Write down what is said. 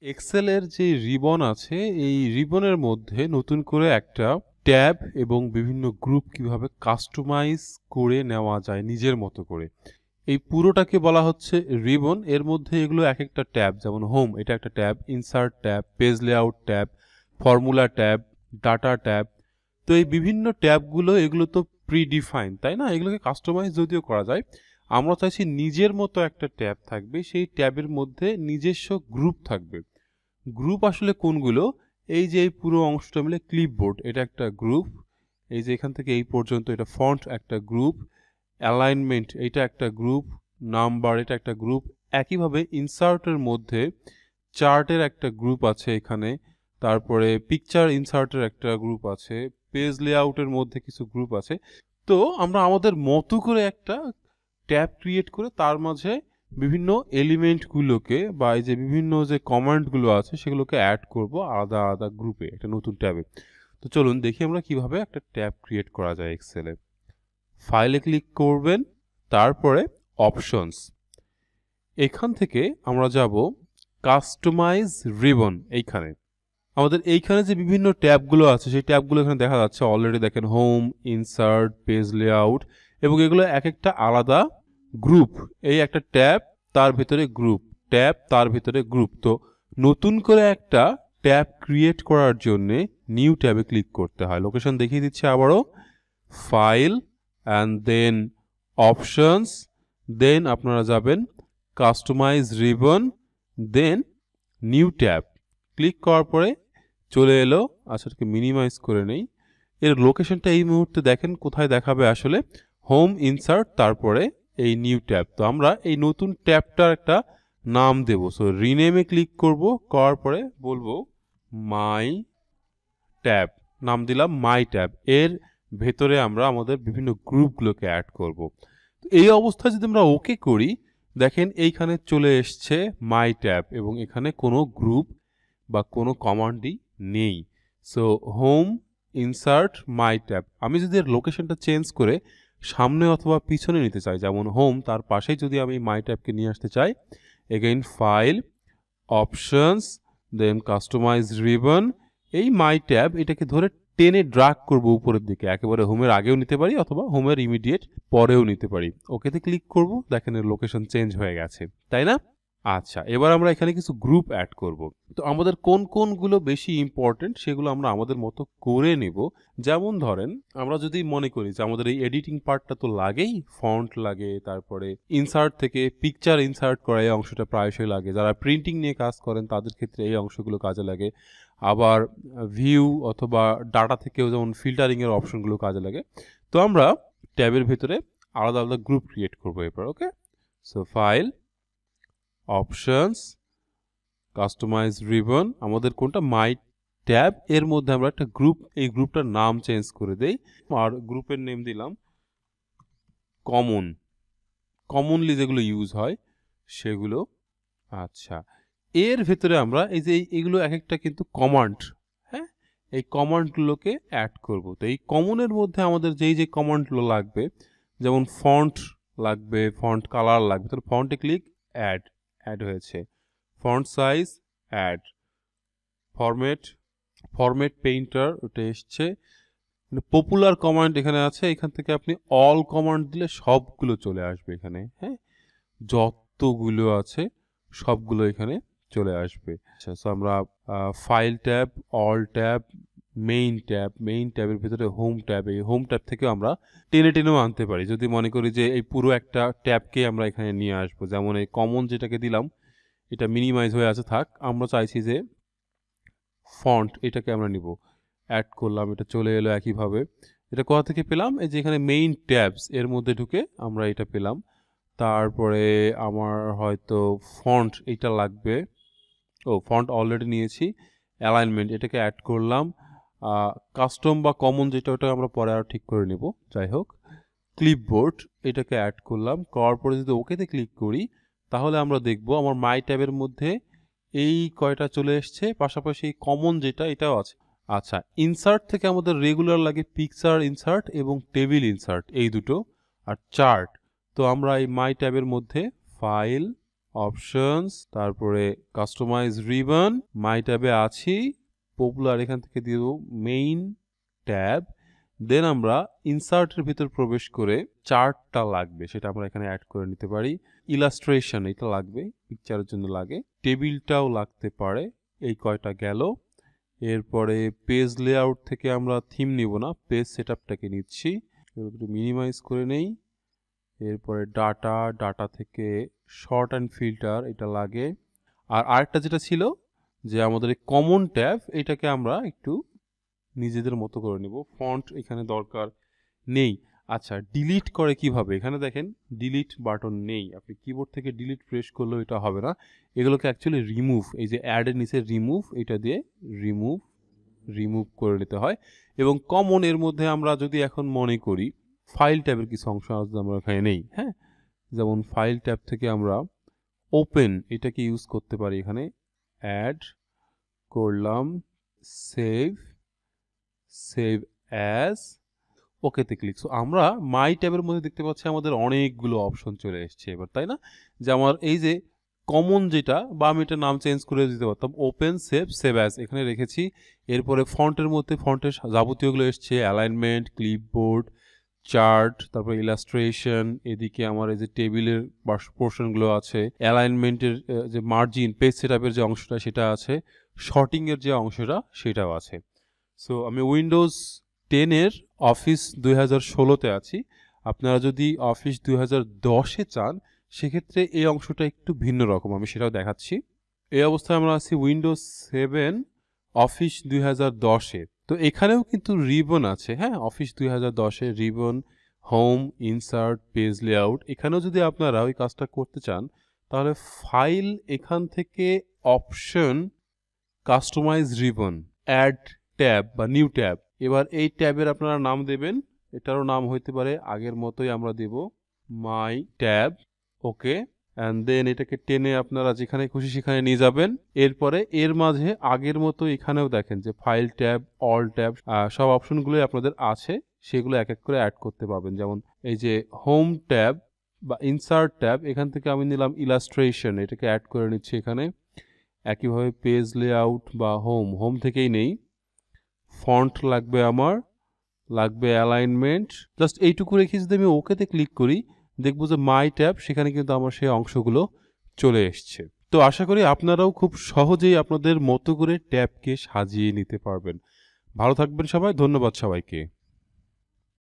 এক্সেলের যে রিবন আছে এই রিবনের মধ্যে নতুন করে একটা ট্যাব এবং বিভিন্ন গ্রুপ কিভাবে কাস্টমাইজ করে নেওয়া যায় নিজের মতো করে এই পুরোটাকে বলা হচ্ছে রিবন। এর মধ্যে এগুলো এক একটা ট্যাব, যেমন হোম এটা একটা tab, insert tab, page layout tab, formula tab, data tab. তো এই বিভিন্ন ট্যাবগুলো এগুলো তো প্রিডিফাইন, তাই না? এগুলোকে কাস্টমাইজ যদিও করা যায়, আমরা চাইছি নিজের মতো একটা ট্যাব থাকবে, সেই ট্যাবের মধ্যে নিজস্ব গ্রুপ থাকবে। গ্রুপ আসলে কোনগুলো? এই যে এই পুরো অংশটা মিলে ক্লিপবোর্ড এটা একটা গ্রুপ, এই যে এখান থেকে এই পর্যন্ত এটা ফন্ট একটা গ্রুপ, অ্যালাইনমেন্ট এটা একটা গ্রুপ, নাম্বার এটা একটা গ্রুপ। একইভাবে ইনসার্টের মধ্যে চার্টের একটা গ্রুপ আছে এখানে, তারপরে পিকচার ইনসার্টের একটা গ্রুপ আছে, পেজ লেআউটের মধ্যে কিছু গ্রুপ আছে। তো আমরা আমাদের মতো করে একটা ট্যাব ক্রিয়েট করে তার মাঝে বিভিন্ন এলিমেন্টগুলোকে বা এই যে বিভিন্ন যে কমান্ডগুলো আছে সেগুলোকে অ্যাড করব আলাদা আলাদা গ্রুপে একটা নতুন ট্যাবে। তো চলুন দেখি আমরা কিভাবে একটা ট্যাব ক্রিয়েট করা যায় এক্সেলে। ফাইলে ক্লিক করবেন, তারপরে অপশনস, এখান থেকে আমরা যাব কাস্টমাইজ রিবন। এইখানে আমাদের এইখানে যে বিভিন্ন ট্যাবগুলো আছে সেই ট্যাবগুলো এখানে দেখা যাচ্ছে অলরেডি, দেখেন হোম, ইনসার্ট, পেজ লেআউট, এবং এগুলো এক একটা আলাদা গ্রুপ। এই একটা ট্যাব, তার ভিতরে গ্রুপ, ট্যাব, তার ভিতরে গ্রুপ। তো নতুন করে একটা ট্যাব ক্রিয়েট করার জন্যে নিউ ট্যাবে ক্লিক করতে হয়। লোকেশন দেখিয়ে দিচ্ছি আবারও, ফাইল অ্যান্ড দেন অপশনস, দেন আপনারা যাবেন কাস্টমাইজ রিবন, দেন নিউ ট্যাব। ক্লিক করার পরে চলে এলো। আচ্ছা, এটাকে মিনিমাইজ করে নেই। এর লোকেশনটা এই মুহূর্তে দেখেন কোথায় দেখাবে আসলে, হোম, ইনসার্ট, তারপরে এই নিউ ট্যাব। তো আমরা এই নতুন ট্যাবটার একটা নাম দেব। সো রিনেমে ক্লিক করব, করার পরে বলবো মাই ট্যাব, নাম দিলাম মাই ট্যাব। এর ভেতরে আমরা আমাদের বিভিন্ন গ্রুপগুলোকে অ্যাড করব। তো এই অবস্থায় যদি আমরা ওকে করি, দেখেন এইখানে চলে এসছে মাই ট্যাব এবং এখানে কোনো গ্রুপ বা কোনো কমান্ডই নেই। সো হোম, ইনসার্ট, মাই ট্যাব। আমি যদি এর লোকেশনটা চেঞ্জ করে সামনে অথবা পিছনে নিতে চাই, যেমন হোম তার পাশেই যদি আমি মাই ট্যাবকে নিয়ে আসতে চাই, এগেইন ফাইল, অপশনস, দেন কাস্টমাইজ রিবন, এই মাই ট্যাব এটাকে ধরে টেনে ড্রাগ করব উপরের দিকে, একেবারে হোমের আগেও নিতে পারি অথবা হোমের ইমিডিয়েট পরেও নিতে পারি। ওকেতে ক্লিক করব, দেখেন এর লোকেশন চেঞ্জ হয়ে গেছে, তাই না? আচ্ছা, এবার আমরা এখানে কিছু গ্রুপ অ্যাড করব। তো আমাদের কোন কোনগুলো বেশি ইম্পর্টেন্ট সেগুলো আমরা আমাদের মতো করে নেব। যেমন ধরেন আমরা যদি মনে করি যে আমাদের এই এডিটিং পার্টটা তো লাগেই, ফন্ট লাগে, তারপরে ইনসার্ট থেকে পিকচার ইনসার্ট করা এই অংশটা প্রায়শই লাগে, যারা প্রিন্টিং নিয়ে কাজ করেন তাদের ক্ষেত্রে এই অংশগুলো কাজে লাগে। আবার ভিউ অথবা ডাটা থেকেও যেমন ফিল্টারিংয়ের অপশনগুলো কাজে লাগে। তো আমরা ট্যাবের ভিতরে আলাদা আলাদা গ্রুপ ক্রিয়েট করবো এবার। Okay, so file, options, customize ribbon, আমাদের কোনটা মাই ট্যাব, এর মধ্যে আমরা একটা গ্রুপ, এই গ্রুপটার নাম চেঞ্জ করে দেই আর গ্রুপের নেম দিলাম কমন, কমনলি যেগুলো ইউজ হয় সেগুলো। আচ্ছা, এর ভেতরে আমরা এই যে এগুলো এক একটা কিন্তু কমান্ড, হ্যাঁ, এই কমান্ডগুলোকে অ্যাড করব। তো এই কমনের মধ্যে আমাদের যেই যে কমান্ডগুলো লাগবে, যেমন ফন্ট লাগবে, ফন্ট কালার লাগবে, তাহলে ফন্টে ক্লিক, অ্যাড, অ্যাড হয়েছে। Font size, add, format, format painter, ওটা এসছে। পপুলার কমান্ড এখানে আছে, এখান থেকে আপনি অল কমান্ড দিলে সবগুলো চলে আসবে এখানে, হ্যাঁ, যতগুলো আছে সবগুলো এখানে চলে আসবে। আচ্ছা, সো আমরা file tab, all tab, main tab, main ট্যাবের ভিতরে হোম ট্যাব, এই হোম ট্যাব থেকে আমরা টেনে টেনেও আনতে পারি যদি মনে করি যে এই পুরো একটা ট্যাবকে আমরা এখানে নিয়ে আসবো। যেমন এই কমন যেটাকে দিলাম এটা মিনিমাইজ হয়ে আছে, থাক, আমরা চাইছি যে ফন্ট এটাকে আমরা নিব, অ্যাড করলাম, এটা চলে এলো। একইভাবে এটা কোথা থেকে পেলাম? এই যে এখানে মেইন ট্যাবস এর মধ্যে ঢুকে আমরা এটা পেলাম। তারপরে আমার হয়তো ফন্ট এইটা লাগবে, ও ফন্ট অলরেডি নিয়েছি। অ্যালাইনমেন্ট এটাকে অ্যাড করলাম। কাস্টম বা কমন যেটা ওটা আমরা পরে আর ঠিক করে নেব, যাই হোক। ক্লিপবোর্ড এটাকে অ্যাড করলাম, করার পরে যদি ওকেতে ক্লিক করি তাহলে আমরা দেখব আমার মাই ট্যাবের মধ্যে এই কয়টা চলে এসছে, পাশাপাশি কমন যেটা এটাও আছে। আচ্ছা, ইনসার্ট থেকে আমাদের রেগুলার লাগে পিকচার ইনসার্ট এবং টেবিল ইনসার্ট, এই দুটো, আর চার্ট। তো আমরা এই মাই ট্যাবের মধ্যে ফাইল, অপশনস, তারপরে কাস্টমাইজ রিবন, মাই ট্যাবে আছি, পপুলার এখান থেকে দিয়ে দেবো মেইন ট্যাব। দেন আমরা ইনসার্টের ভিতর প্রবেশ করে চার্টটা লাগবে, সেটা আমরা এখানে অ্যাড করে নিতে পারি। ইলাস্ট্রেশন এটা লাগবে, পিকচারের জন্য লাগে, টেবিলটাও লাগতে পারে। এই কয়টা গেল। এরপরে পেজ লেআউট থেকে আমরা থিম নিব না, পেজ সেটআপটাকে নিচ্ছি, একটু মিনিমাইজ করে নেই। এরপরে ডাটা থেকে শর্ট অ্যান্ড ফিল্টার এটা লাগে। আর আরেকটা যেটা ছিল যে আমাদের কমন ট্যাব, এটাকে আমরা একটু নিজেদের মতো করে নিব, ফন্ট এখানে দরকার নেই। আচ্ছা, ডিলিট করে কিভাবে? এখানে দেখেন ডিলিট বাটন নেই, আপনি কিবোর্ড থেকে ডিলিট প্রেস করলেও এটা হবে না। এগুলোকে অ্যাকচুয়ালি রিমুভ, এই যে অ্যাডের নিচে রিমুভ, এটা দিয়ে রিমুভ করে নিতে হয়। এবং কমন এর মধ্যে আমরা যদি এখন মনে করি ফাইল ট্যাবের কিছু অংশ আমরা এখানে নেই, হ্যাঁ, যেমন ফাইল ট্যাব থেকে আমরা ওপেন এটাকে ইউজ করতে পারি। এখানে অ্যাড করলাম, সেভ অ্যাজ, ওকেতে ক্লিক। সো আমরা মাই ট্যাবের মধ্যে দেখতে পাচ্ছি আমাদের অনেকগুলো অপশন চলে এসছে এবার, তাই না? যে আমার এই যে কমন যেটা, বা আমি এটার নাম চেঞ্জ করে দিতে পারতাম, ওপেন সেভ অ্যাজ এখানে রেখেছি। এরপরে ফন্টের মধ্যে ফন্টের যাবতীয়গুলো এসছে, অ্যালাইনমেন্ট, ক্লিপবোর্ড, চার্ট, তারপরে ইলাস্ট্রেশন, এদিকে আমার এই যে টেবিলের পোর্শনগুলো আছে, অ্যালাইনমেন্টের যে মার্জিন, পেজ সেটআপের যে অংশটা সেটা আছে, শর্টিংয়ের যে অংশটা সেটাও আছে। সো আমি উইন্ডোজ 10-এর অফিস 2016-তে আছি। আপনারা যদি অফিস 2010-এ চান সেক্ষেত্রে এই অংশটা একটু ভিন্ন রকম, আমি সেটাও দেখাচ্ছি। এই অবস্থায় আমরা আছি উইন্ডোজ 7 অফিস 2010-এ। তো এখানেও কিন্তু রিবন আছে, হ্যাঁ, অফিস 2010-এ ribbon, home, insert, page layout. এখানেও যদি আপনারা ওই কাজটা করতে চান তাহলে ফাইল, এখান থেকে option, customise ribbon, add tab বা নিউ ট্যাব। এবার এই ট্যাবের আপনারা নাম দেবেন, এটারও নাম হইতে পারে আগের মতোই আমরা দেব মাই ট্যাব, ওকে। অ্যান্ড দেন এটাকে টেনে আপনারা যেখানে খুশি সেখানে নিয়ে যাবেন। এরপরে এর মাঝে আগের মতো এখানেও দেখেন যে ফাইল ট্যাব, অল ট্যাব, সব অপশনগুলোই আপনাদের আছে, সেগুলো এক এক করে অ্যাড করতে পারবেন। যেমন এই যে হোম ট্যাব বা ইনসার্ট ট্যাব, এখান থেকে আমি নিলাম ইলাস্ট্রেশন, এটাকে অ্যাড করে নিচ্ছি এখানে। একইভাবে পেজ লেআউট বা হোম থেকেই নেই, ফন্ট লাগবে আমার, লাগবে অ্যালাইনমেন্ট, জাস্ট এইটুকু রেখে যদি আমি ওকেতে ক্লিক করি দেখবো যে মাই ট্যাব, সেখানে কিন্তু আমার সেই অংশগুলো চলে এসছে। তো আশা করি আপনারাও খুব সহজেই আপনাদের মতো করে ট্যাবকে সাজিয়ে নিতে পারবেন। ভালো থাকবেন সবাই, ধন্যবাদ সবাইকে।